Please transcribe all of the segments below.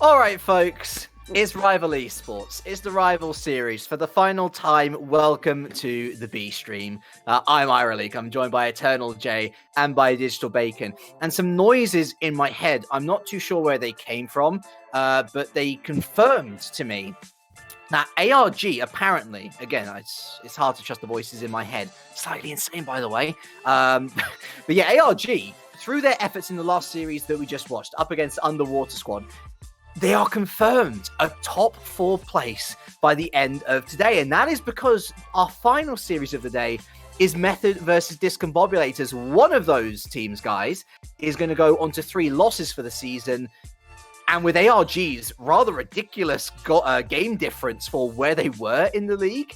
All right, folks. It's Rival Esports. It's the Rival Series. For the final time, welcome to the B stream. I'm Iraleak. I'm joined by Eternal J and by Digital Bacon. And some noises in my head. I'm not too sure where they came from, but they confirmed to me that ARG apparently, again, it's hard to trust the voices in my head. Slightly insane, by the way. But yeah, ARG, through their efforts in the last series that we just watched, up against Underwater Squad, they are confirmed a top 4 place by the end of today. And that is because our final series of the day is Method versus Discombobulators. One of those teams, guys, is going to go on to 3 losses for the season. And with ARG's rather ridiculous game difference for where they were in the league,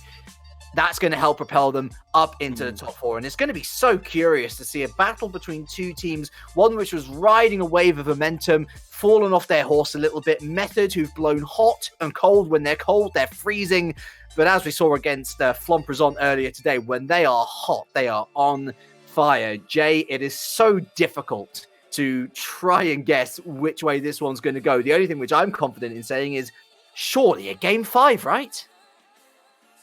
that's going to help propel them up into the top 4. And it's going to be so curious to see a battle between two teams, one which was riding a wave of momentum, fallen off their horse a little bit. Method, who've blown hot and cold. When they're cold, they're freezing. But as we saw against Flomprezon earlier today, when they are hot, they are on fire. Jay, it is so difficult to try and guess which way this one's going to go. The only thing which I'm confident in saying is surely a game 5, right?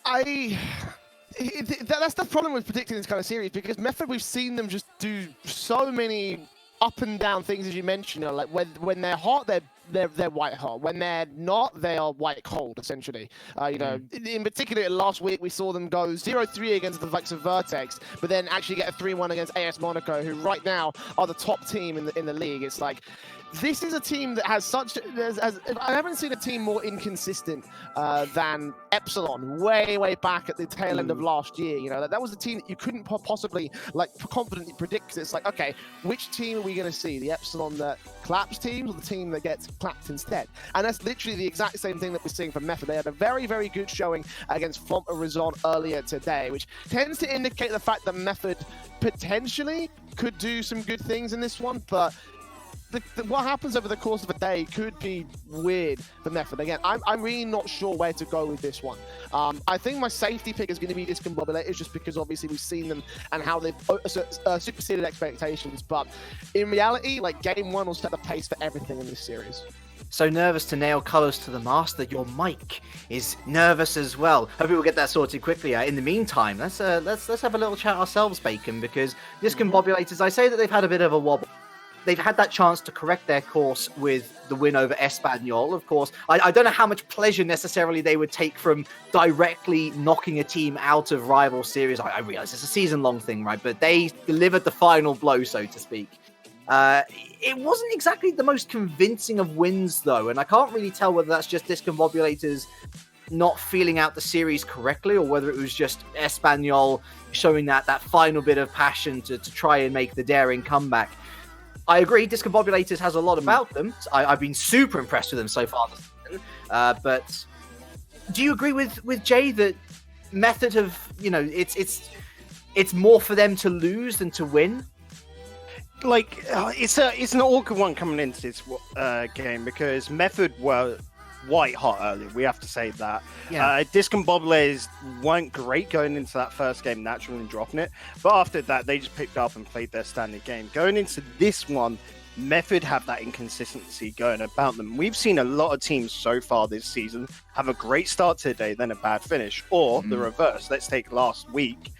That's the problem with predicting this kind of series, because Method, we've seen them just do so many up and down things, as you mentioned. Like when they're hot, they're white hot. When they're not, they are white cold, essentially. In particular, last week we saw them go 0-3 against the likes of Vertex, but then actually get a 3-1 against AS Monaco, who right now are the top team in the league. It's like, this is a team that has I haven't seen a team more inconsistent than Epsilon way back at the tail end of last year. You know, that was a team that you couldn't possibly confidently predict. It's like, okay, which team are we going to see? The Epsilon that claps teams, or the team that gets clapped instead? And that's literally the exact same thing that we're seeing from Method. They had a very good showing against Flomprezon earlier today, which tends to indicate the fact that Method potentially could do some good things in this one, but what happens over the course of a day could be weird for Method. Again, I'm really not sure where to go with this one. I think my safety pick is going to be Discombobulators, just because obviously we've seen them and how they've superseded expectations. But in reality, like, game 1 will set the pace for everything in this series. So nervous to nail colours to the mast that your mic is nervous as well. Hope we'll get that sorted quickly. In the meantime, let's have a little chat ourselves, Bacon, because Discombobulators, I say that they've had a bit of a wobble. They've had that chance to correct their course with the win over Espanyol, of course. I don't know how much pleasure necessarily they would take from directly knocking a team out of Rival Series. I realise it's a season-long thing, right? But they delivered the final blow, so to speak. It wasn't exactly the most convincing of wins, though, and I can't really tell whether that's just Discombobulators not feeling out the series correctly, or whether it was just Espanyol showing that final bit of passion to try and make the daring comeback. I agree, Discombobulators has a lot about them. I've been super impressed with them so far this season. But do you agree with Jay that Method have, it's more for them to lose than to win? Like, it's an awkward one coming into this game, because Method were white hot early. We have to say that. Yeah. Discombobulators weren't great going into that first game, naturally, and dropping it. But after that, they just picked up and played their standard game. Going into this one, Method have that inconsistency going about them. We've seen a lot of teams so far this season have a great start to the day, then a bad finish, or the reverse. Let's take last week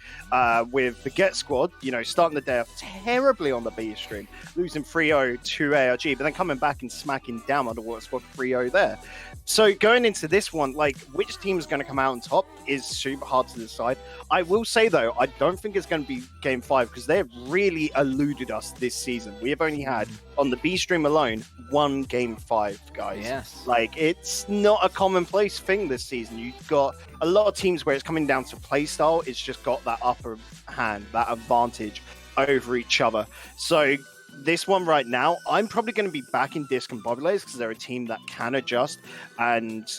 with the Get Squad, starting the day off terribly on the B stream, losing 3-0 to ARG, but then coming back and smacking down Underwater Squad 3-0 there. So going into this one, which team is going to come out on top is super hard to decide. I will say, though, I don't think it's going to be game 5, because they have really eluded us this season. We have only had, on the B stream alone, 1 game 5, guys. Yes. It's not a commonplace thing this season. You've got a lot of teams where it's coming down to play style. It's just got that upper hand, that advantage over each other. So this one right now, I'm probably going to be backing Discombobulators, because they're a team that can adjust, and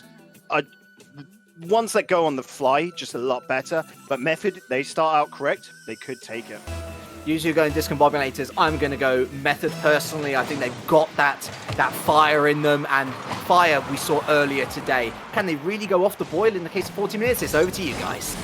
ones that go on the fly just a lot better. But Method, they start out correct, they could take it. Usually going Discombobulators, I'm going to go Method personally. I think they've got that fire in them, and fire we saw earlier today. Can they really go off the boil in the case of 40 minutes? It's over to you guys.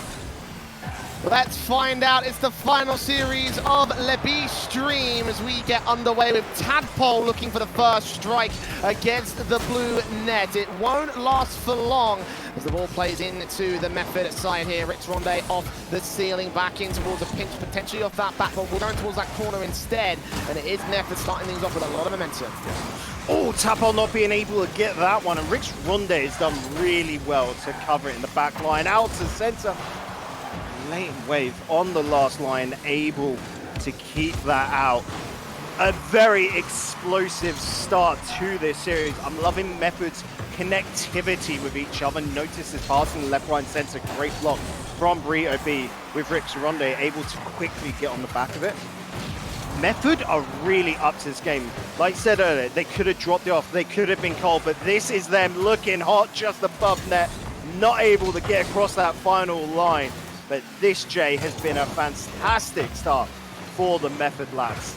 Let's find out. It's the final series of Le B Stream as we get underway with Tadpole looking for the first strike against the blue net. It won't last for long as the ball plays into the Method side here. Rix Ronde off the ceiling, back in towards a pinch, potentially off that back, but we're going towards that corner instead. And it is Method starting things off with a lot of momentum. Oh, Tadpole not being able to get that one, and Rix Ronde has done really well to cover it in the back line, out to center. Lane Wave on the last line, able to keep that out. A very explosive start to this series. I'm loving Method's connectivity with each other. Notice his passing left, right, and center. Great block from Burrito B with Rix Ronde able to quickly get on the back of it. Method are really up to this game. Like I said earlier, they could have dropped it off, they could have been cold, but this is them looking hot just above net, not able to get across that final line. But this, Jay, has been a fantastic start for the Method lads.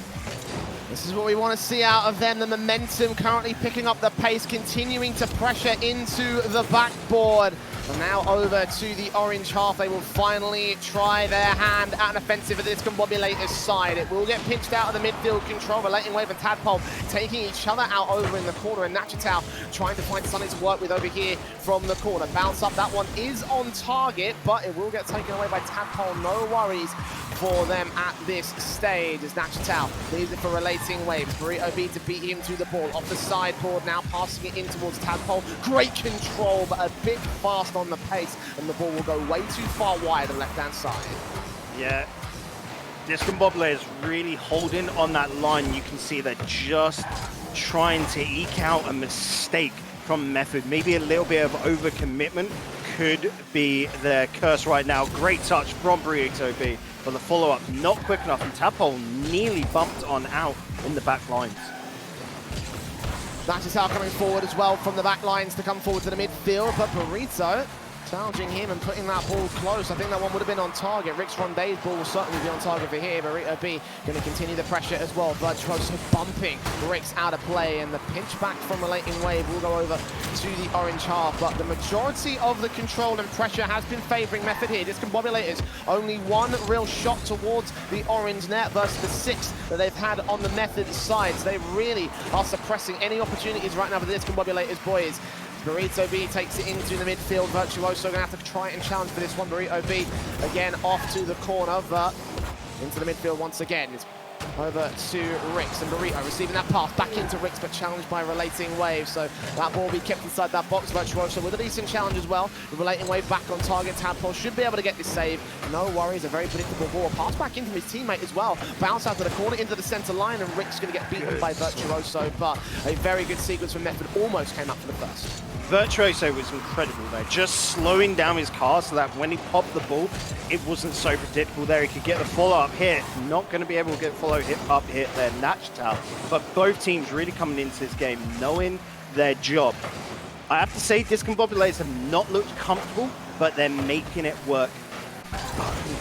This is what we want to see out of them. The momentum currently picking up the pace, continuing to pressure into the backboard. And now over to the orange half. They will finally try their hand at an offensive at the Discombobulators side. It will get pinched out of the midfield control. Relating Wave and Tadpole taking each other out over in the corner. And Nachitao trying to find something to work with over here from the corner. Bounce up. That one is on target, but it will get taken away by Tadpole. No worries for them at this stage as Nachitao leaves it for Relating Waves. Burrito B to beat him to the ball. Off the sideboard now, passing it in towards Tadpole. Great control, but a bit fast on the pace, and the ball will go way too far wide on the left-hand side. Yeah, Discombobulators really holding on that line. You can see they're just trying to eke out a mistake from Method. Maybe a little bit of overcommitment could be their curse right now. Great touch from Burrito B, but the follow-up not quick enough, and Tadpole nearly bumped on out in the back lines. Nachitao coming forward as well from the back lines to come forward to the midfield, but Burrito challenging him and putting that ball close. I think that one would have been on target. Rix Ronde's ball will certainly be on target for here. Burrito B going to continue the pressure as well. Virtuoso bumping Rix out of play, and the pinch back from Relating Wave will go over to the orange half. But the majority of the control and pressure has been favouring Method here. Discombobulators only one real shot towards the orange net versus the 6 that they've had on the Method side. So they really are suppressing any opportunities right now for the Discombobulators boys. Burrito B takes it into the midfield. Virtuoso going to have to try and challenge for this one. Burrito B again off to the corner, but into the midfield once again. It's over to Rix, and Burrito receiving that pass back into Rix, but challenged by Relating Wave. So that ball will be kept inside that box. Virtuoso with a decent challenge as well. The Relating Wave back on target. Tadpole should be able to get this save. No worries, a very predictable ball. Pass back into his teammate as well. Bounce out to the corner into the center line, and Rix going to get beaten by Virtuoso. But a very good sequence from Method. Almost came up for the first. Virtuoso was incredible there, just slowing down his car so that when he popped the ball, it wasn't so predictable there. He could get the follow-up hit. Not going to be able to get follow-up hit there, Nachitao. But both teams really coming into this game knowing their job. I have to say, Discombobulators have not looked comfortable, but they're making it work.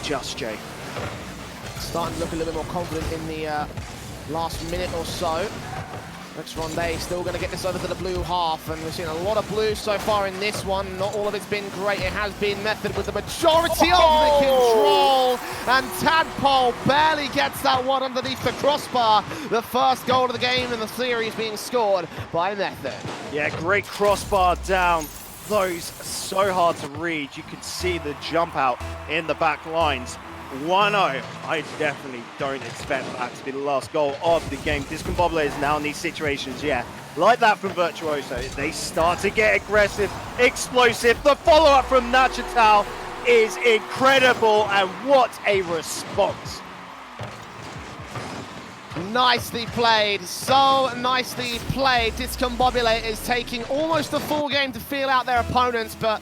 Just, Jay. Starting to look a little bit more confident in the last minute or so. Rix Ronde still going to get this over to the blue half, and we've seen a lot of blue so far in this one. Not all of it's been great. It has been Method with the majority of the control, and Tadpole barely gets that one underneath the crossbar. The first goal of the game in the series being scored by Method. Yeah, great crossbar down. Those so hard to read. You could see the jump out in the back lines. 1-0. I definitely don't expect that to be the last goal of the game. Discombobulators now in these situations, yeah, like that from Virtuoso. They start to get aggressive, explosive. The follow-up from Nachitao is incredible, and what a response. Nicely played, so nicely played. Discombobulators taking almost a full game to feel out their opponents, but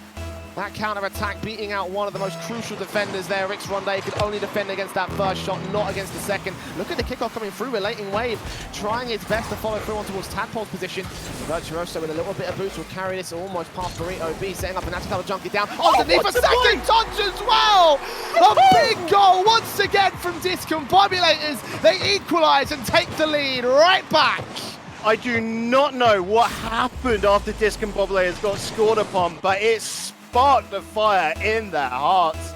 that counter-attack beating out one of the most crucial defenders there. Rix Ronde could only defend against that first shot, not against the second. Look at the kickoff coming through. Relating Wave trying his best to follow through on towards Tadpole's position. Virtuoso with a little bit of boost will carry this almost past Burrito B, setting up a Nachitao junkie down. Underneath a second touch as well! A big goal once again from Discombobulators. They equalise and take the lead right back. I do not know what happened after Discombobulators got scored upon, but it's sparked a fire in their hearts.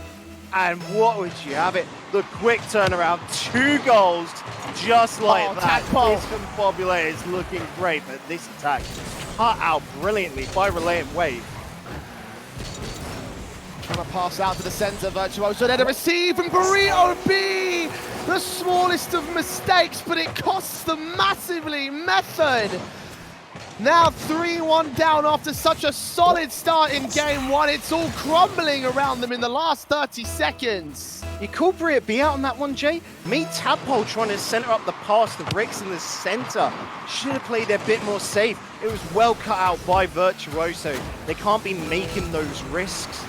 And what would you have it? The quick turnaround, 2 goals, just like that. Discombobulators looking great, but this attack cut out brilliantly by Relaying Wave. Trying to pass out to the center, Virtuoso there to receive from Burrito B! The smallest of mistakes, but it costs them massively. Method now 3-1 down after such a solid start in game 1. It's all crumbling around them in the last 30 seconds. You called Burrito B out on that one, Jay? Me, Tadpole trying to center up the pass to Rix in the center. Should have played a bit more safe. It was well cut out by Virtuoso. They can't be making those risks.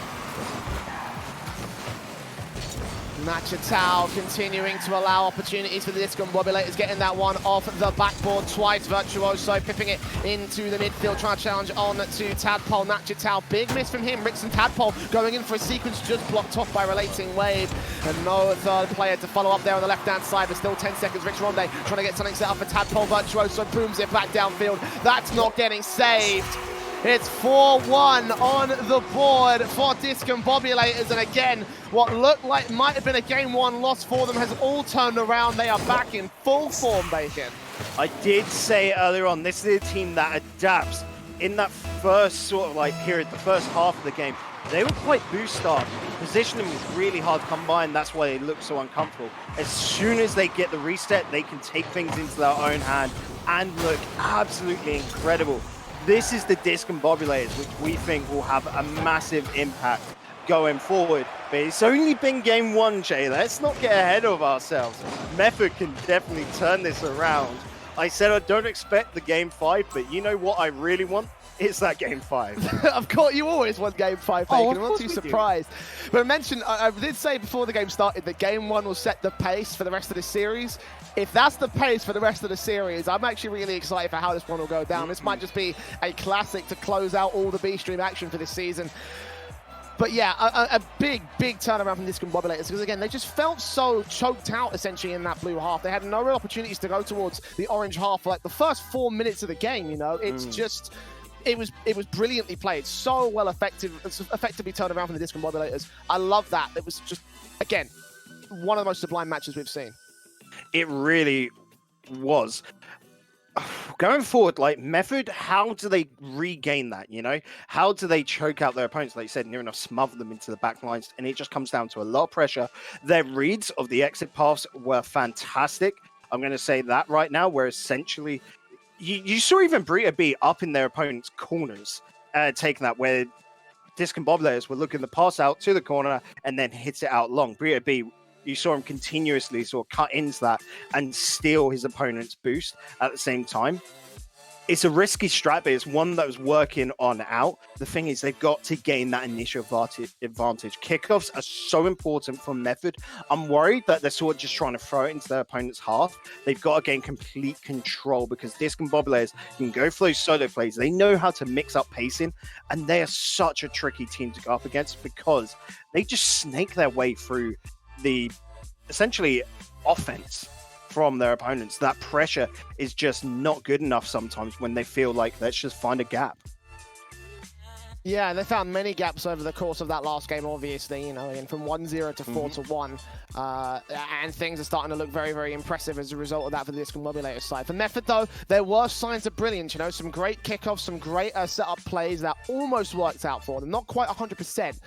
Nachatao continuing to allow opportunities for the Discombobulators, getting that one off the backboard twice. Virtuoso pipping it into the midfield, trying to challenge on to Tadpole. Nachatao, big miss from him. Rix and Tadpole going in for a sequence, just blocked off by Relating Wave. And no third player to follow up there on the left-hand side. There's still 10 seconds. Rich Ronde trying to get something set up for Tadpole. Virtuoso booms it back downfield. That's not getting saved. It's 4-1 on the board for Discombobulators, and again, what looked like might have been a game 1 loss for them has all turned around. They are back in full form, Bacon. I did say earlier on, this is a team that adapts. In that first sort of like period, the first half of the game, they were quite boost starved. Positioning was really hard to come by, and that's why they look so uncomfortable. As soon as they get the reset, they can take things into their own hand and look absolutely incredible. This is the Discombobulators, which we think will have a massive impact going forward. But it's only been game 1, Jay. Let's not get ahead of ourselves. Method can definitely turn this around. I said I don't expect the game 5, but you know what I really want? It's that game 5. Of course, you always want game 5, Bacon. I'm not too surprised. But I did say before the game started that game 1 will set the pace for the rest of the series. If that's the pace for the rest of the series, I'm actually really excited for how this one will go down. This might just be a classic to close out all the B-Stream action for this season. But yeah, a big turnaround from Discombobulators, because again, they just felt so choked out essentially in that blue half. They had no real opportunities to go towards the orange half for like the first 4 minutes of the game, you know? It's just... It was brilliantly played, so well effectively turned around from the Discombobulators. I love that. It was just, again, one of the most sublime matches we've seen. It really was. Going forward, like Method, how do they regain that, you know? How do they choke out their opponents, like you said, near enough smother them into the back lines? And it just comes down to a lot of pressure. Their reads of the exit paths were fantastic. I'm going to say that right now, where essentially... You saw even Burrito B up in their opponent's corners, taking that, where Discombobulators were looking to pass out to the corner and then hits it out long. Burrito B, you saw him continuously sort of cut into that and steal his opponent's boost at the same time. It's a risky strat, but it's one that was working on out. The thing is, they've got to gain that initial advantage. Kickoffs are so important for Method. I'm worried that they're sort of just trying to throw it into their opponent's half. They've got to gain complete control, because Discombobulators can go for those solo plays. They know how to mix up pacing, and they are such a tricky team to go up against, because they just snake their way through the, essentially, offense from their opponents. That pressure is just not good enough sometimes when they feel like, let's just find a gap. Yeah, they found many gaps over the course of that last game, obviously, you know, and from 1-0 to 4-1. And things are starting to look very, very impressive as a result of that for the Discombobulators side. For Method, though, there were signs of brilliance, you know, some great kickoffs, some great setup plays that almost worked out for them. Not quite 100%,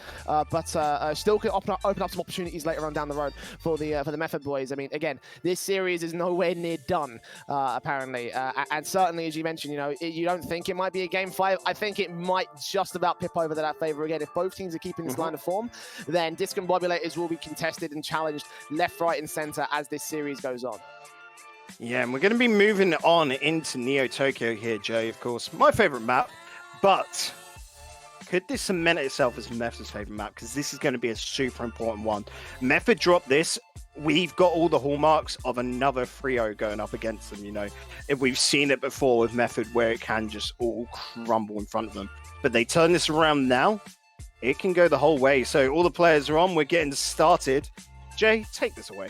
but still could open up some opportunities later on down the road for the Method boys. I mean, again, this series is nowhere near done, apparently. And certainly, as you mentioned, you know, you don't think it might be a game 5. I think it might just about pip over to that favor again. If both teams are keeping this line of form, then Discombobulators will be contested and challenged left, right, and center as this series goes on. Yeah, and we're going to be moving on into Neo Tokyo here, Jay, of course. My favorite map, but could this cement itself as Method's favorite map? Because this is going to be a super important one. Method dropped this. We've got all the hallmarks of another 3-0 going up against them, you know. If we've seen it before with Method, where it can just all crumble in front of them. But they turn this around now, it can go the whole way. So all the players are on, we're getting started. Jay, take this away.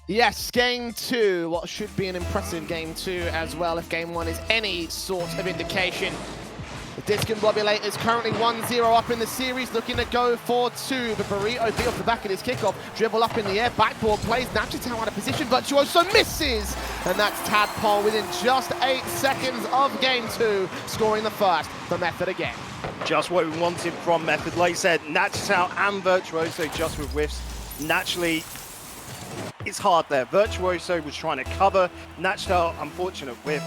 Yes, game 2, what should be an impressive game 2 as well, if game 1 is any sort of indication. The Discombobulators currently 1-0 up in the series, looking to go for 2. But Burrito B off the back of his kickoff, dribble up in the air, backboard plays, Nachitow out of position, Virtuoso misses! And that's Tadpole within just 8 seconds of game 2, scoring the first for Method again. Just what we wanted from Method. Like I said, Nachitow and Virtuoso just with whiffs. Naturally, it's hard there. Virtuoso was trying to cover. Nachitow, unfortunate whiff.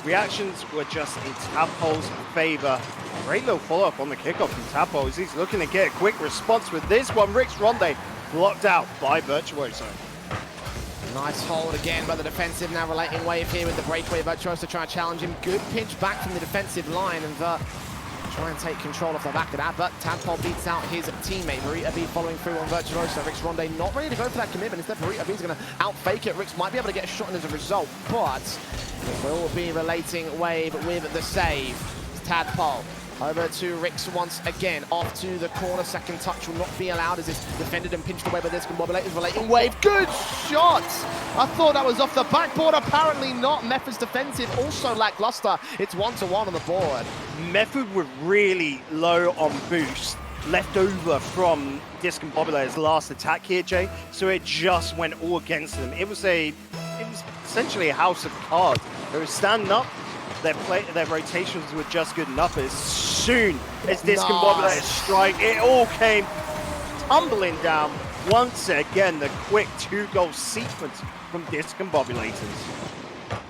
Reactions were just in Tadpole's favor. Great little follow-up on the kickoff from Tadpole as he's looking to get a quick response with this one. Rick's Ronde blocked out by Virtuoso. Nice hold again by the defensive, now relating wave here with the breakaway. Virtuoso trying to challenge him. Good pinch back from the defensive line, and try and take control off the back of that, but Tadpole beats out his teammate. Burrito B following through on Virtuoso. Rick's Ronde not ready to go for that commitment. Instead, Burrito B's going to out-fake it. Ricks might be able to get a shot in as a result, but it will be relating wave with the save. It's Tadpole. Over to Ricks once again, off to the corner. Second touch will not be allowed as it's defended and pinched away by Discombobulators. Relating wave, good shot! I thought that was off the backboard, apparently not. Method's defensive also lackluster. It's 1-1 on the board. Method were really low on boost, left over from Discombobulators' last attack here, Jay, so it just went all against them. It was essentially a house of cards. They were standing up, their rotations were just good enough, but as soon as Discombobulators strike, it all came tumbling down. Once again, the quick 2-goal sequence from Discombobulators.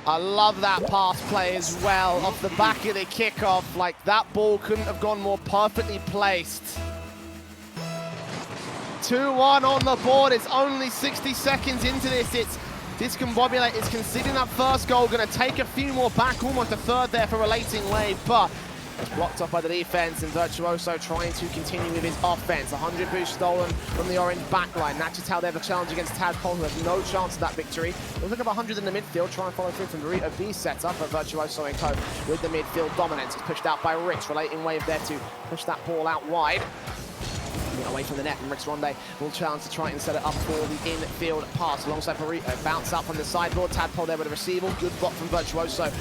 I love that pass play as well, off the back of the kickoff. Like, that ball couldn't have gone more perfectly placed. 2-1 on the board. It's only 60 seconds into this. It's Discombobulators conceding that first goal, going to take a few more back, almost a third there for relating wave, but it's blocked off by the defense, and Virtuoso trying to continue with his offense. 100 boost stolen from the orange backline. Nachitow there, the challenge against Tadpole, who has no chance of that victory. We'll look at 100 in the midfield, try and follow through from Burrito B setup, but Virtuoso and co with the midfield dominance. It's pushed out by Ricks, relating wave there to push that ball out wide. Away from the net, and Rick's Ronde will challenge to try and set it up for the infield pass alongside Burrito. Bounce out from the sideboard, Tadpole there with a receival. Good block from Virtuoso.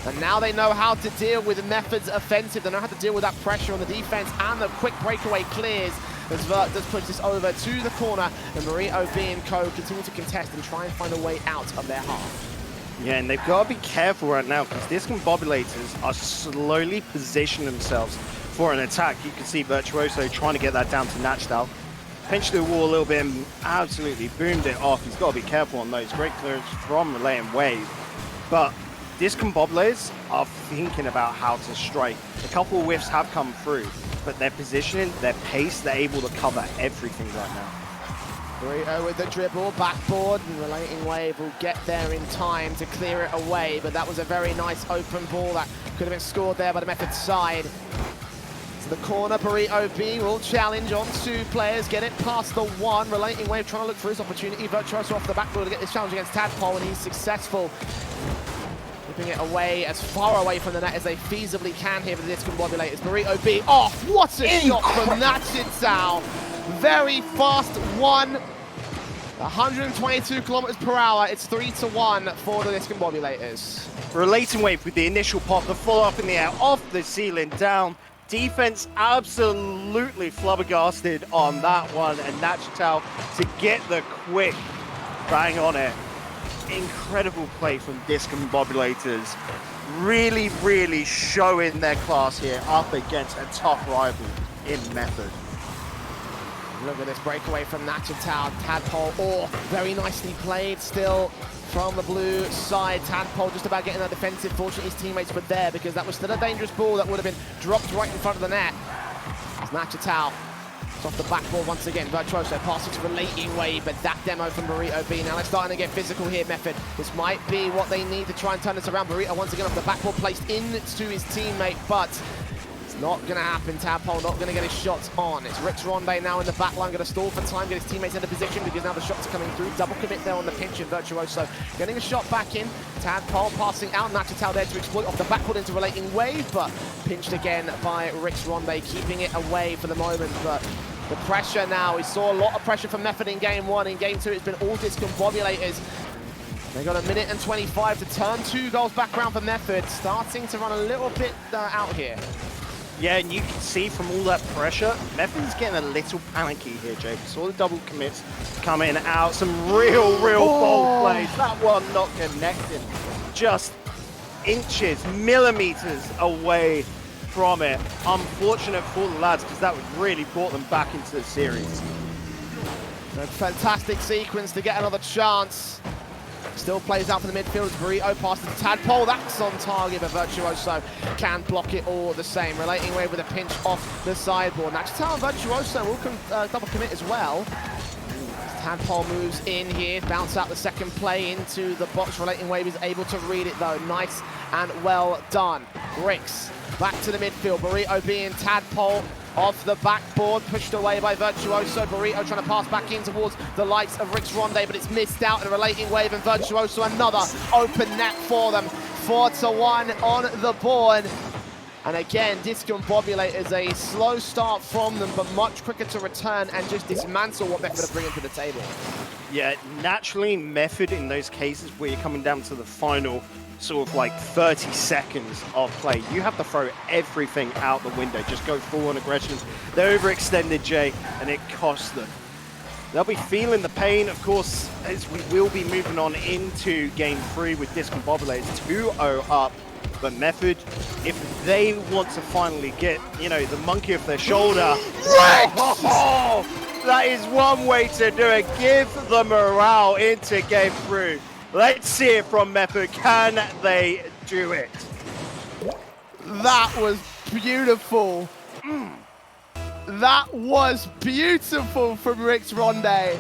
And now they know how to deal with Method's offensive. They know how to deal with that pressure on the defense, and the quick breakaway clears as Vert does push this over to the corner, and Burrito B and co continue to contest and try and find a way out of their half. Yeah, and they've got to be careful right now because Discombobulators are slowly positioning themselves for an attack. You can see Virtuoso trying to get that down to Nachitow. Pinched the wall a little bit and absolutely boomed it off. He's got to be careful on those. Great clearance from Relating Wave. But Discombobulators are thinking about how to strike. A couple of whiffs have come through, but their positioning, their pace, they're able to cover everything right now. Burrito with the dribble, backboard, and Relating Wave will get there in time to clear it away, but that was a very nice open ball that could have been scored there by the Method side. To the corner, Burrito B will challenge on 2 players, get it past the 1. Relating Wave trying to look for his opportunity. Virtuoso off the backboard to get this challenge against Tadpole, and he's successful. Keeping it away, as far away from the net as they feasibly can here for the Discombobulators. Burrito B off. What a shot from Nachitow. Very fast one. 122 kilometers per hour. It's 3-1 for the Discombobulators. Relating Wave with the initial pop, the follow-up in the air, off the ceiling, down. Defense absolutely flabbergasted on that one, and Nachitow to get the quick bang on it. Incredible play from Discombobulators. Really, really showing their class here up against a tough rival in Method. Look at this breakaway from Nachitow. Tadpole, very nicely played still from the blue side. Tadpole just about getting that defensive. Fortunately, his teammates were there because that was still a dangerous ball that would have been dropped right in front of the net. It's Nachitow. It's off the backboard once again. Virtuoso passing to Relating Wave, but that demo from Burrito B. Now they're starting to get physical here, Method. This might be what they need to try and turn this around. Burrito once again off the backboard, placed into his teammate, but not going to happen. Tadpole not going to get his shots on. It's Rick's Ronde now in the back line, going to stall for time, get his teammates into position because now the shots are coming through. Double commit there on the pinch, and Virtuoso getting a shot back in. Tadpole passing out. Nachitow there to exploit off the backboard into Relating Wave, but pinched again by Rick's Ronde, keeping it away for the moment. But the pressure now, we saw a lot of pressure from Method in game 1. In game 2, it's been all Discombobulators. They got 1 minute and 25 to turn 2 goals back around for Method, starting to run a little bit out here. Yeah, and you can see from all that pressure, Method's getting a little panicky here, Jake. Saw the double commits coming out, some real bold plays. That one not connected, just inches, millimeters away from it. Unfortunate for the lads, because that would really brought them back into the series. A fantastic sequence to get another chance. Still plays out for the midfield as Burrito passes to Tadpole. That's on target, but Virtuoso can block it all the same. Relating Wave with a pinch off the sideboard. Nachtal and Virtuoso will double commit as well. Tadpole moves in here, bounce out the second play into the box. Relating Wave is able to read it though. Nice and well done. Rix back to the midfield. Burrito being Tadpole off the backboard, pushed away by Virtuoso. Burrito trying to pass back in towards the likes of Rix Ronde, but it's missed out. And Relating Wave and Virtuoso, another open net for them. 4-1 on the board. And again, Discombobulators, a slow start from them, but much quicker to return and just dismantle what Method are bringing to the table. Yeah, naturally, Method in those cases where you're coming down to the final sort of like 30 seconds of play, you have to throw everything out the window. Just go full on aggression. They're overextended, Jay, and it costs them. They'll be feeling the pain, of course, as we will be moving on into Game 3 with Discombobulators 2-0 up. But Method, if they want to finally get, you know, the monkey off their shoulder, that is one way to do it. Give the morale into Game 3. Let's see it from Method. Can they do it? That was beautiful. That was beautiful from Rix Ronde.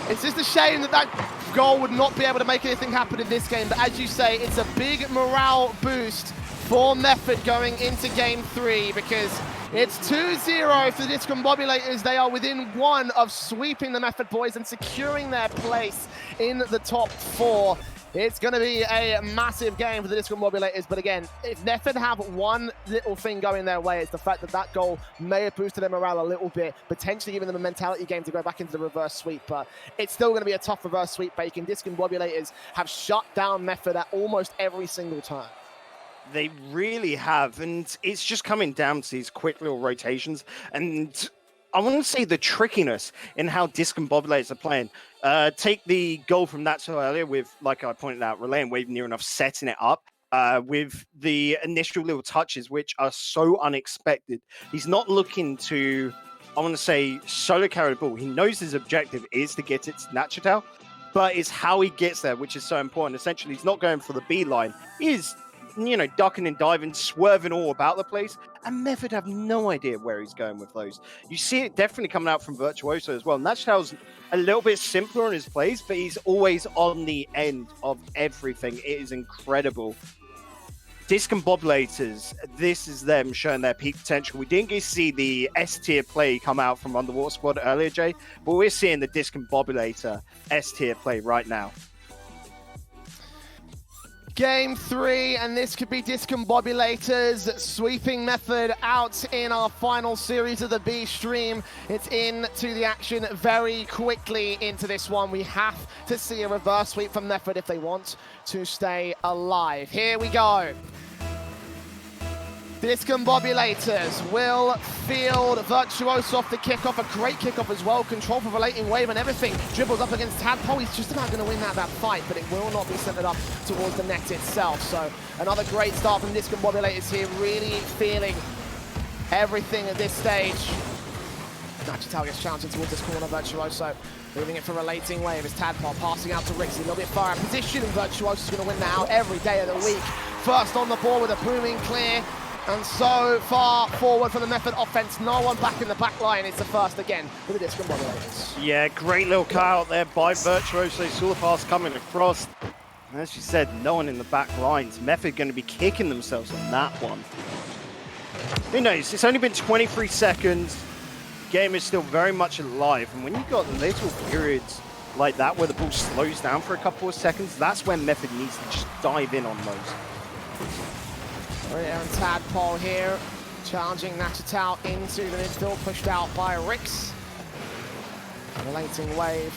It's just a shame that that goal would not be able to make anything happen in this game. But as you say, it's a big morale boost for Method going into Game 3 because it's 2-0 for the Discombobulators. They are within one of sweeping the Method boys and securing their place in the top 4. It's going to be a massive game for the Discombobulators, but again, if Method have one little thing going their way, it's the fact that that goal may have boosted their morale a little bit, potentially giving them a mentality game to go back into the reverse sweep, but it's still going to be a tough reverse sweep, Bacon. Discombobulators have shut down Method at almost every single turn. They really have, and it's just coming down to these quick little rotations, and I want to say the trickiness in how Discombobulators are playing. Take the goal from that so earlier with, like I pointed out, Relating Wave near enough setting it up with the initial little touches, which are so unexpected. He's not looking to, I want to say, solo carry the ball. He knows his objective is to get it to Nachtal, but it's how he gets there, which is so important. Essentially, he's not going for the B line. He's, you know, ducking and diving, swerving all about the place, and Method have no idea where he's going with those. You see it definitely coming out from Virtuoso as well. Nachtal's a little bit simpler in his plays, but he's always on the end of everything. It is incredible. Discombobulators, this is them showing their peak potential. We didn't get to see the S-tier play come out from Underwater Squad earlier, Jay, but we're seeing the Discombobulator S-tier play right now. Game 3, and this could be Discombobulators sweeping Method out in our final series of the B stream. It's into the action very quickly into this one. We have to see a reverse sweep from Method if they want to stay alive. Here we go. Discombobulators will field Virtuoso off the kickoff. A great kickoff as well. Control for Relating Wave and everything. Dribbles up against Tadpole. He's just about going to win that fight, but it will not be centered up towards the net itself. So another great start from Discombobulators here. Really feeling everything at this stage. Nachtal gets challenged towards this corner. Virtuoso moving it for Relating Wave. It's Tadpole passing out to Rixie. A little bit far out of position, and Virtuoso's going to win now every day of the week. First on the ball with a booming clear. And so far forward for the Method offense. No one back in the back line. It's the first again for the Discombobulators. Yeah, great little cut out there by Virtuoso. Saw the pass coming across. And as you said, no one in the back lines. Method going to be kicking themselves on that one. Who knows? It's only been 23 seconds. Game is still very much alive. And when you've got little periods like that where the ball slows down for a couple of seconds, that's when Method needs to just dive in on those. And Tadpole here, challenging Nachtal into the midfield, pushed out by Rix. Relating Wave.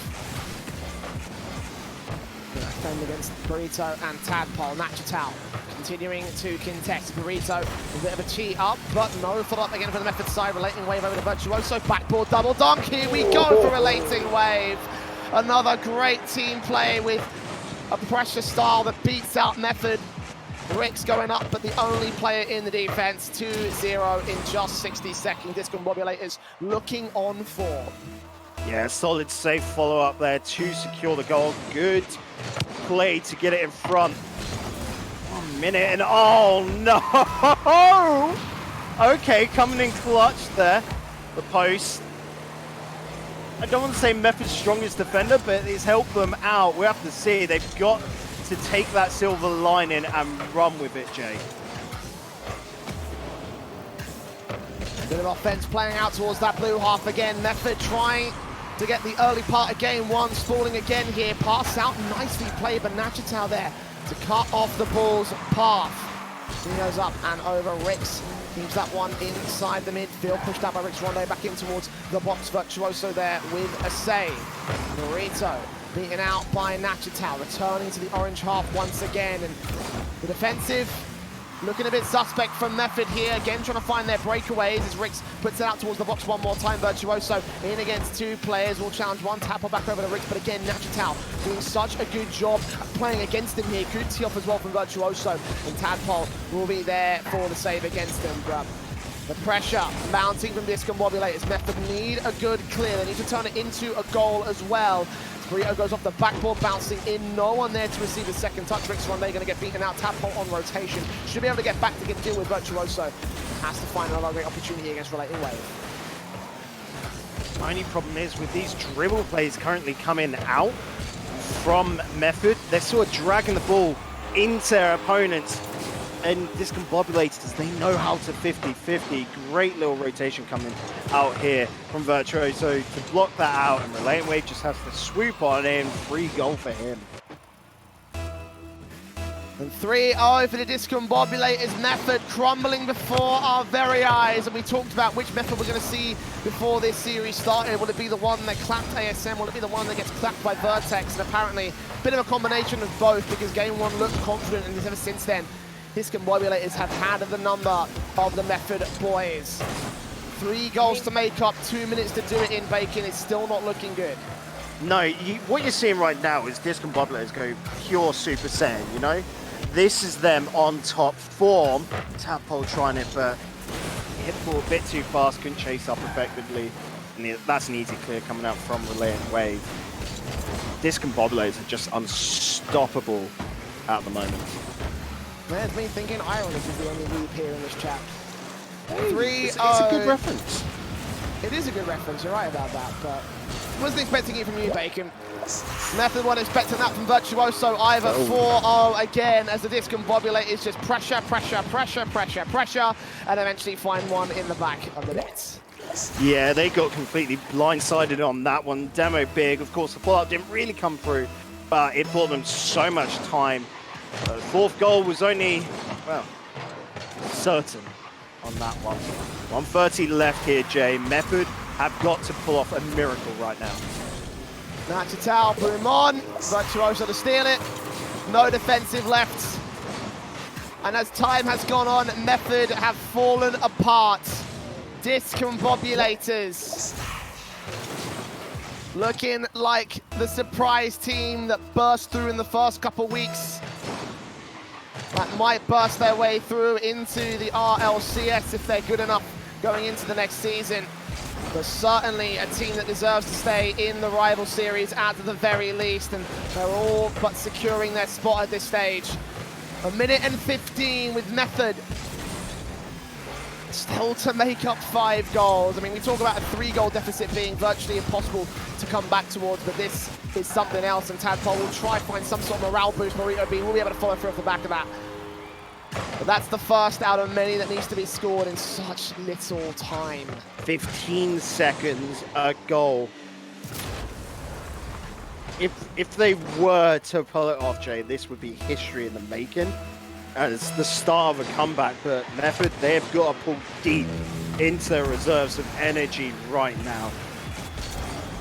Defend against Burrito and Tadpole. Nachtal Continuing to contest. Burrito, a bit of a cheat up, but no follow-up again for the Method side. Relating Wave over to Virtuoso. Backboard double dunk. Here we go for Relating Wave. Another great team play with a pressure style that beats out Method. Ricks going up, but the only player in the defense. 2-0 in just 60 seconds. Discombobulators looking on form. Yeah, solid safe follow-up there to secure the goal. Good play to get it in front. 1 minute and oh no! Okay, coming in clutch there. The post. I don't want to say Method's strongest defender, but it's helped them out. We have to see. They've got to take that silver lining and run with it, Jay. Bit of offense playing out towards that blue half again. Method trying to get the early part of game one. Spalling again here. Pass out nicely played, but Nachitao there to cut off the ball's path. Zeno's up and over. Ricks keeps that one inside the midfield. Pushed out by Ricks Rondo back in towards the box. Virtuoso there with a save. Burrito beaten out by Nachitao. Returning to the orange half once again. And the defensive looking a bit suspect from Method here. Again, trying to find their breakaways as Ricks puts it out towards the box one more time. Virtuoso in against two players. Will challenge one. Tapper back over to Ricks. But again, Nachitao doing such a good job playing against him here. Good tee off as well from Virtuoso. And Tadpole will be there for the save against him. But the pressure mounting from Discombobulators. Method need a good clear. They need to turn it into a goal as well. Burrito goes off the backboard, bouncing in. No one there to receive the second touch. Ricks Rondo going to get beaten out. Tadpole on rotation. Should be able to get back to get deal with Virtuoso. Has to find another great opportunity against Relating Wave. Only problem is with these dribble plays currently coming out from Method, they're sort of dragging the ball into their opponents. And Discombobulators, they know how to 50-50. Great little rotation coming out here from Virtuoso to block that out, and Relating Wave just has to swoop on in. Free goal for him. And 3-0 for the Discombobulators. Method crumbling before our very eyes. And we talked about which Method we're going to see before this series started. Will it be the one that clapped ASM? Will it be the one that gets clapped by Vertex? And apparently, a bit of a combination of both, because game one looked confident, and ever since then, Discombobulators have had the number of the Method boys. 3 goals to make up, 2 minutes to do it in Bacon. It's still not looking good. No, what you're seeing right now is Discombobulators go pure Super Saiyan, you know? This is them on top form. Tadpole trying it, but hit the ball a bit too fast, couldn't chase up effectively. And that's an easy clear coming out from Relating Wave. Discombobulators are just unstoppable at the moment. There's me thinking Ireland is the only loop here in this chat. Hey, 3-0. it's a good reference. It is a good reference, you're right about that, but wasn't expecting it from you, Bacon. Method wasn't expecting that from Virtuoso either. 4-0 again as the Discombobulators just pressure, and eventually find one in the back of the net. Yeah, they got completely blindsided on that one. Demo big, of course the follow-up didn't really come through, but it bought them so much time. The fourth goal was only, well, certain on that one. 1:30 left here, Jay. Method have got to pull off a miracle right now. Nachitao, boom on. Virtuoso to steal it. No defensive left. And as time has gone on, Method have fallen apart. Discombobulators looking like the surprise team that burst through in the first couple weeks. That might burst their way through into the RLCS if they're good enough going into the next season. But certainly a team that deserves to stay in the rival series at the very least, and they're all but securing their spot at this stage. 1 minute and 15 with Method still to make up 5 goals. I mean, we talk about a 3-goal deficit being virtually impossible to come back towards, but this is something else, and Tadpole will try to find some sort of morale boost. Burrito B will be able to follow through off the back of that. But that's the first out of many that needs to be scored in such little time. 15 seconds, a goal. If they were to pull it off, Jay, this would be history in the making. And it's the start of a comeback, but Method, they've got to pull deep into their reserves of energy right now.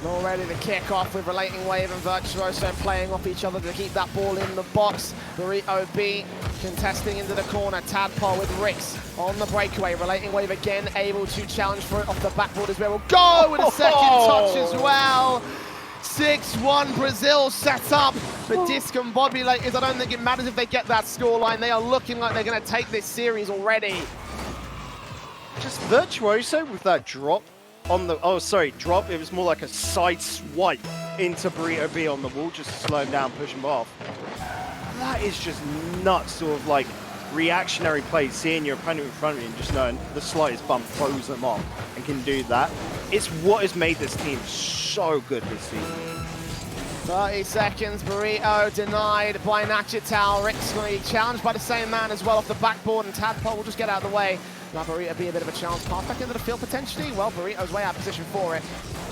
Already the kickoff with Relating Wave and Virtuoso playing off each other to keep that ball in the box. Burrito B contesting into the corner. Tadpole with Rix on the breakaway. Relating Wave again able to challenge for it off the backboard as well. We'll go with a second touch as well. 6-1 Brazil set up. But Discombobulators, I don't think it matters if they get that scoreline. They are looking like they're going to take this series already. Just Virtuoso with that drop on the, drop. It was more like a side swipe into Burrito B on the wall, just to slow him down, push him off. That is just nuts, sort of like reactionary play, seeing your opponent in front of you and just knowing the slightest bump throws them off and can do that. It's what has made this team so good this season. 30 seconds, Burrito denied by Nachitao. Rick's going to be challenged by the same man as well off the backboard, and Tadpole will just get out of the way. Now Burrito be a bit of a chance. Pass back into the field potentially. Well, Burrito's way out of position for it.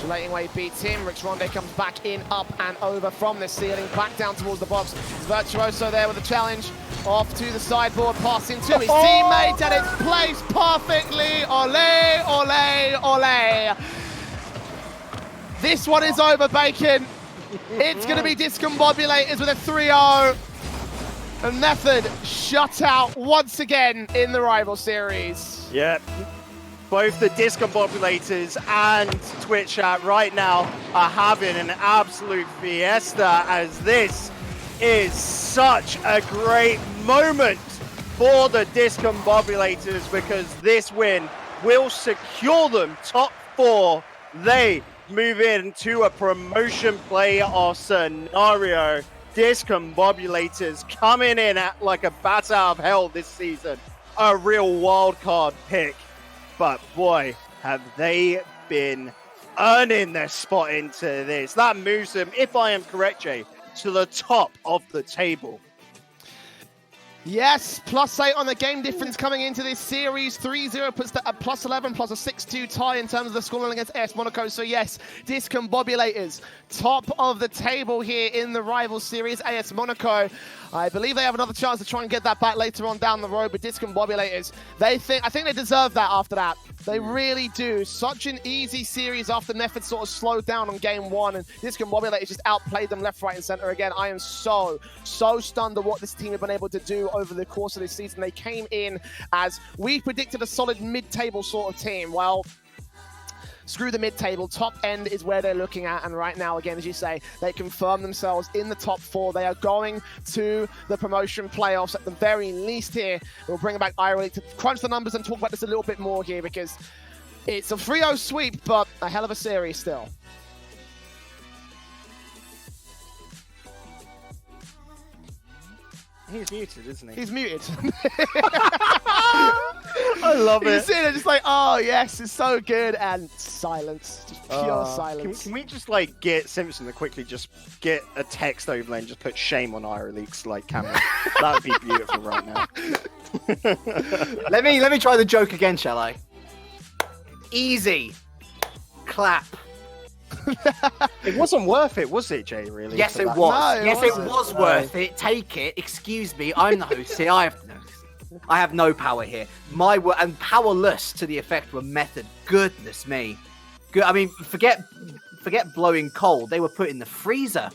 Relating Wave beats him. Rix Ronde comes back in, up and over from the ceiling, back down towards the box. Virtuoso there with a challenge. Off to the sideboard, passing to his teammate, and it's placed perfectly. Ole, ole, ole. This one is over, Bacon. It's going to be Discombobulators with a 3-0. And Method shut out once again in the rival series. Yep. Both the Discombobulators and Twitch chat right now are having an absolute fiesta, as this is such a great moment for the Discombobulators, because this win will secure them top 4. They move into a promotion playoff scenario. Discombobulators coming in at like a bat out of hell this season. A real wildcard pick. But boy, have they been earning their spot into this. That moves them, if I am correct, Jay, to the top of the table. Yes, +8 on the game difference coming into this series. 3-0 puts that at +11, plus a 6-2 tie in terms of the scoreline against AS Monaco. So yes, Discombobulators, top of the table here in the rival series. AS Monaco, I believe they have another chance to try and get that back later on down the road. But Discombobulators, I think they deserve that after that. They really do. Such an easy series after Method sort of slowed down on game 1, and Discombobulators just outplayed them left, right, and center again. I am so stunned at what this team have been able to do over the course of this season. They came in as we predicted a solid mid-table sort of team. Well, screw the mid-table. Top end is where they're looking at, and right now, again, as you say, they confirm themselves in the top 4. They are going to the promotion playoffs at the very least here. We'll bring back Iroly to crunch the numbers and talk about this a little bit more here, because it's a 3-0 sweep, but a hell of a series still. He's muted, isn't he? He's muted. I love it. You're sitting there just like, oh yes, it's so good, and silence, just pure silence. Can we just like get Simpson to quickly just get a text overlay and just put shame on Iroleak's like camera? That would be beautiful right now. Let me try the joke again, shall I? Easy. Clap. It wasn't worth it, was it, Jay, really? Yes, it was. No, yes, it was worth it. Take it. Excuse me. I'm the host here. I have no power here. My word, and powerless to the effect were Method. Goodness me. Good. I mean, forget blowing cold. They were put in the freezer.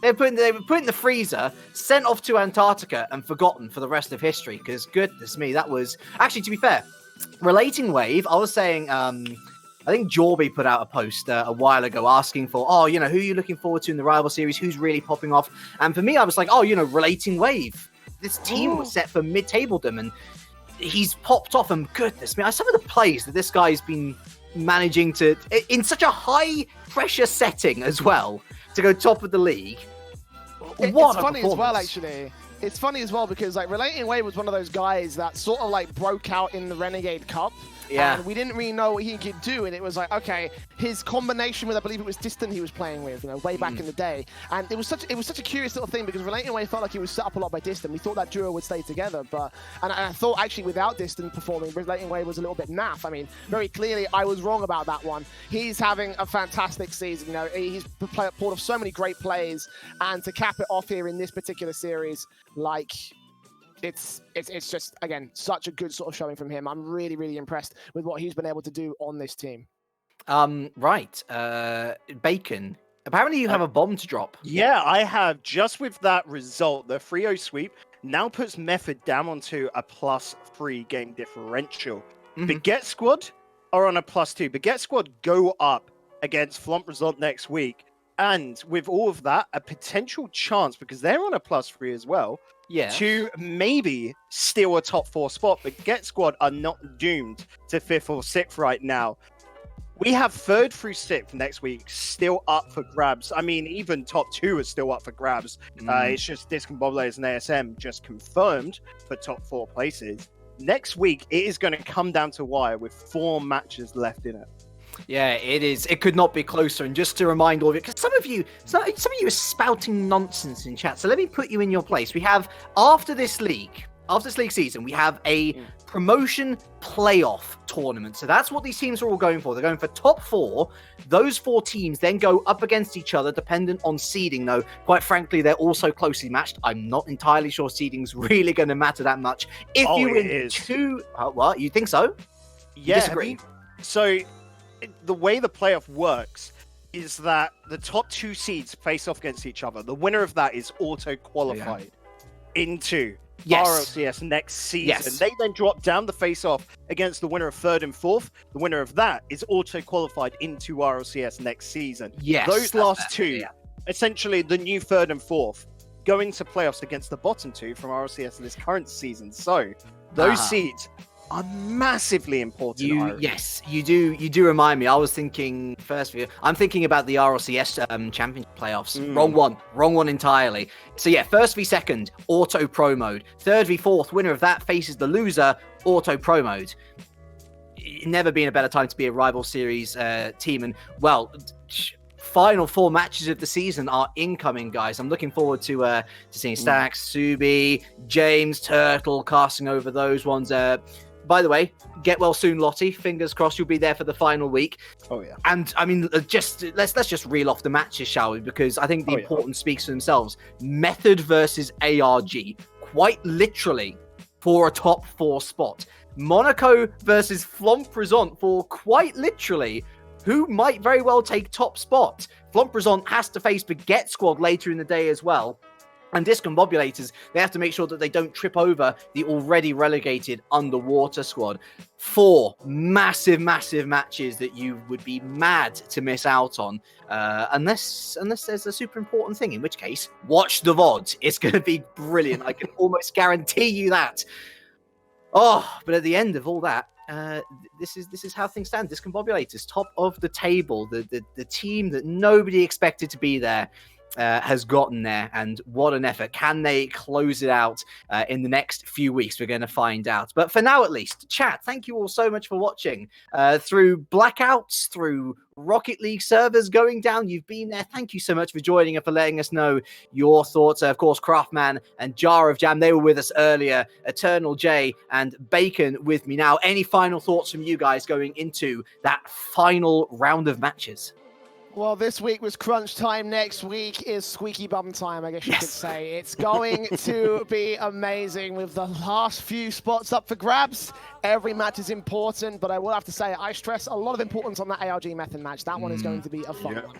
They were put in the freezer, sent off to Antarctica, and forgotten for the rest of history. Because goodness me, that was actually, to be fair, Relating Wave. I was saying, I think Jorby put out a post a while ago asking for, who are you looking forward to in the rival series? Who's really popping off? And for me, I was like, Relating Wave. This team was set for mid-tabledom, and he's popped off. And goodness me, some of the plays that this guy's been managing to, in such a high-pressure setting as well, to go top of the league. It's funny as well, actually. It's funny as well because Relating Wave was one of those guys that sort of broke out in the Renegade Cup. Yeah. And we didn't really know what he could do, and it was okay, his combination with, I believe it was Distant he was playing with, way back in the day. And it was such a curious little thing, because Relating Wave felt like he was set up a lot by Distant. We thought that duo would stay together, and I thought actually without Distant performing, Relating Wave was a little bit naff. I mean, very clearly I was wrong about that one. He's having a fantastic season. He's pulled off so many great plays, and to cap it off here in this particular series, it's just, again, such a good sort of showing from him. I'm really, really impressed with what he's been able to do on this team. Right. Bacon. Apparently you have a bomb to drop. Yeah, I have. Just with that result, the 3-0 sweep now puts Method down onto a +3 game differential. Baguette Squad are on a +2. Baguette Squad go up against Flomp Result next week. And with all of that, a potential chance, because they're on a +3 as well, to maybe steal a top 4 spot. Baguette Squad are not doomed to 5th or 6th right now. We have 3rd through 6th next week still up for grabs. I mean, even top 2 is still up for grabs. It's just Discombobulators and ASM just confirmed for top 4 places. Next week, it is going to come down to wire with 4 matches left in it. Yeah, it is. It could not be closer. And just to remind all of you, because some of you are spouting nonsense in chat. So let me put you in your place. We have, after this league season, we have a promotion playoff tournament. So that's what these teams are all going for. They're going for top 4. Those 4 teams then go up against each other, dependent on seeding, though. Quite frankly, they're also closely matched. I'm not entirely sure seeding's really going to matter that much. If you win 2... what? You think so? Yeah. You disagree? So the way the playoff works is that the top 2 seeds face off against each other. The winner of that is auto-qualified into RLCS next season. They then drop down the face-off against the winner of 3rd and 4th. The winner of that is auto-qualified into RLCS next season. Those last 2, essentially the new 3rd and 4th, go into playoffs against the bottom 2 from RLCS in this current season. So those seeds are massively important. Yes, you do remind me. I was thinking first for you. I'm thinking about the RLCS championship playoffs. Wrong one entirely. So yeah, 1st v 2nd, auto pro mode. 3rd v 4th, winner of that faces the loser, auto pro mode. Never been a better time to be a rival series team. And well, final 4 matches of the season are incoming, guys. I'm looking forward to seeing Stacks, Subi, James, Turtle casting over those ones. By the way, get well soon, Lottie. Fingers crossed you'll be there for the final week. Oh yeah. And I mean, let's just reel off the matches, shall we? Because I think the importance speaks for themselves. Method versus ARG, quite literally for a top 4 spot. Monaco versus Flompresant for quite literally who might very well take top spot. Flompresant has to face Baguette Squad later in the day as well. And Discombobulators, they have to make sure that they don't trip over the already relegated Underwater Squad. 4 massive matches that you would be mad to miss out on, unless there's a super important thing, in which case, watch the VOD. It's going to be brilliant. I can almost guarantee you that. Oh, but at the end of all that, this is how things stand. Discombobulators, top of the table, the team that nobody expected to be there. Has gotten there, and what an effort. Can they close it out in the next few weeks? We're going to find out. But for now, at least, chat, thank you all so much for watching. Through blackouts, through Rocket League servers going down, you've been there. Thank you so much for joining and for letting us know your thoughts. Of course, Craftman and Jar of Jam, they were with us earlier. Eternal J and Bacon with me now. Any final thoughts from you guys going into that final round of matches? Well, this week was crunch time. Next week is squeaky bum time, I guess you could say. It's going to be amazing with the last few spots up for grabs. Every match is important, but I will have to say, I stress a lot of importance on that ARG Method match. That one is going to be a fun one.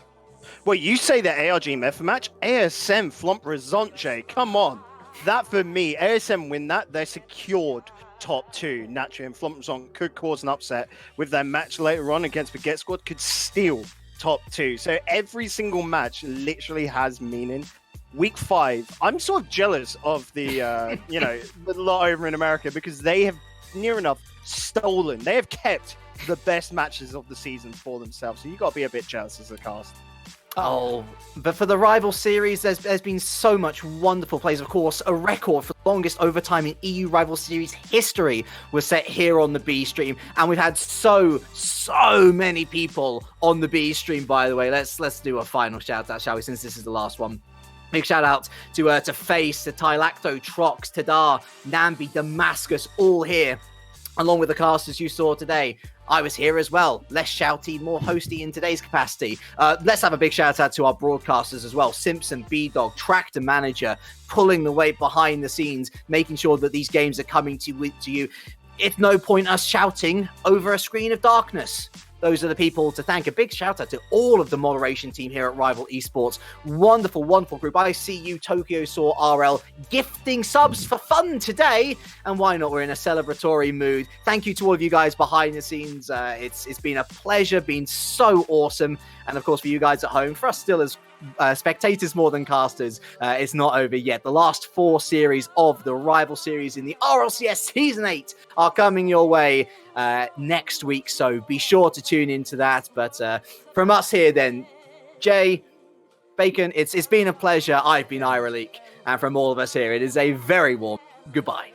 Well, you say the ARG Method match, ASM Flompresant, Jay. Come on. That for me, ASM win that, they're secured top 2. Naturally, and Flompresant could cause an upset with their match later on against Baguette Squad, could steal top 2. So every single match literally has meaning. Week 5, I'm sort of jealous of the the lot over in America, because they have near enough stolen. They have kept the best matches of the season for themselves. So you got to be a bit jealous as a cast. Oh, but for the rival series, there's been so much wonderful plays. Of course, a record for the longest overtime in EU rival series history was set here on the B stream, and we've had so many people on the B stream. By the way, let's do a final shout out, shall we? Since this is the last one. Big shout out to Face, to Tylacto, Trox, Tadar, Nambi, Damascus, all here, along with the casters you saw today. I was here as well. Less shouty, more hosty in today's capacity. Let's have a big shout out to our broadcasters as well. Simpson, B-Dog, Tractor Manager, pulling the weight behind the scenes, making sure that these games are coming to you. It's no point us shouting over a screen of darkness. those are the people to thank. A big shout out to all of the moderation team here at Rival Esports. Wonderful, wonderful group. I see you, Tokyo Saw RL, gifting subs for fun today. And why not? We're in a celebratory mood. Thank you to all of you guys behind the scenes. It's been a pleasure, been so awesome. And of course, for you guys at home, for us still as spectators more than casters, it's not over yet. The last 4 series of the Rival Series in the RLCS Season 8 are coming your way next week, so be sure to tune into that. But from us here then, Jay, Bacon, it's been a pleasure. I've been Ireleak, and from all of us here, it is a very warm goodbye.